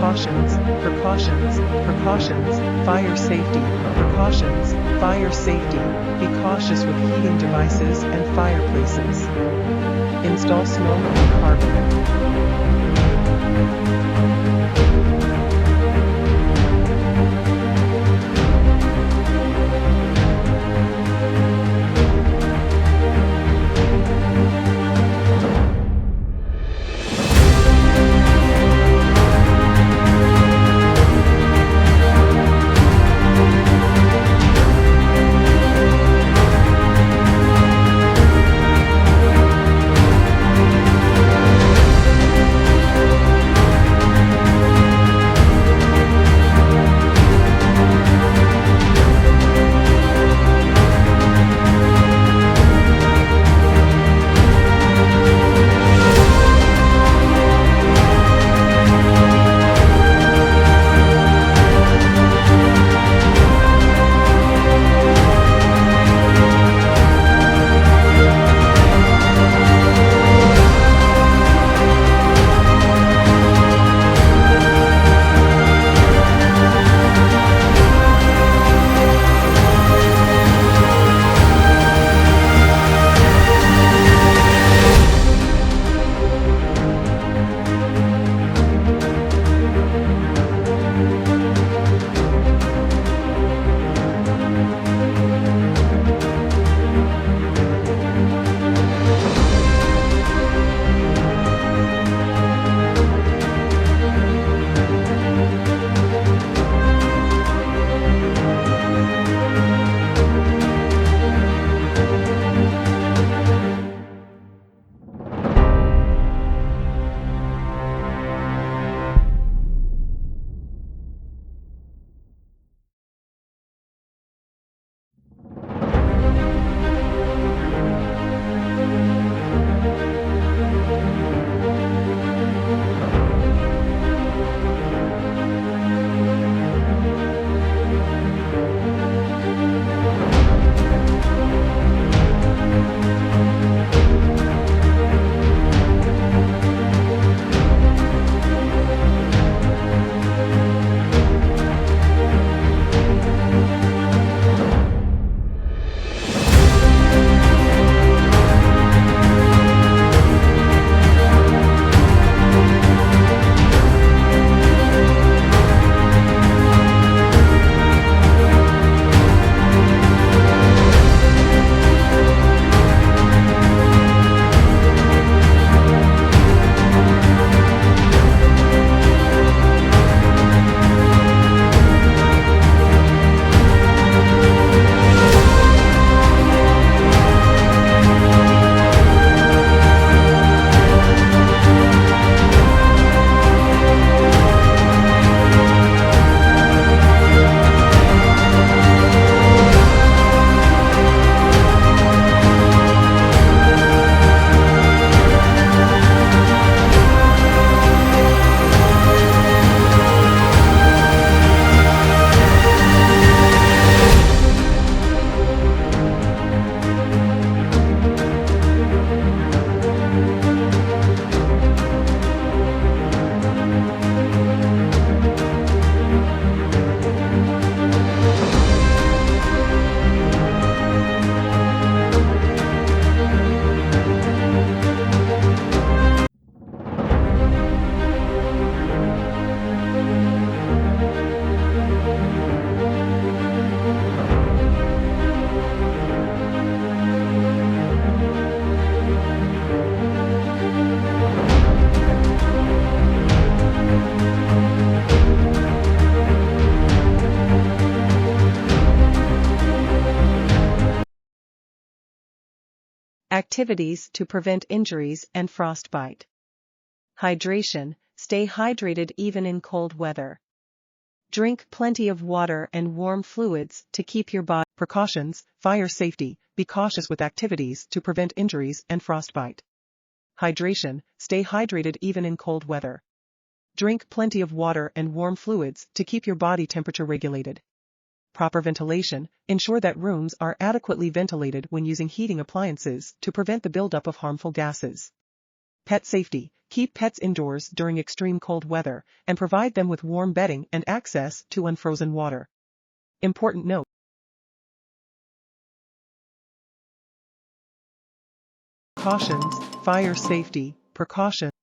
precautions, precautions, precautions, fire safety, precautions, fire safety, be cautious with heating devices and fireplaces. Install smoke and carbon. Activities to prevent injuries and frostbite. Hydration, stay hydrated even in cold weather. Drink plenty of water and warm fluids to keep your body. Precautions, fire safety, be cautious with activities to prevent injuries and frostbite. Hydration, stay hydrated even in cold weather. Drink plenty of water and warm fluids to keep your body temperature regulated. Proper ventilation, ensure that rooms are adequately ventilated when using heating appliances to prevent the buildup of harmful gases. Pet safety. Keep pets indoors during extreme cold weather, and provide them with warm bedding and access to unfrozen water. Important note. Cautions, fire safety, precautions.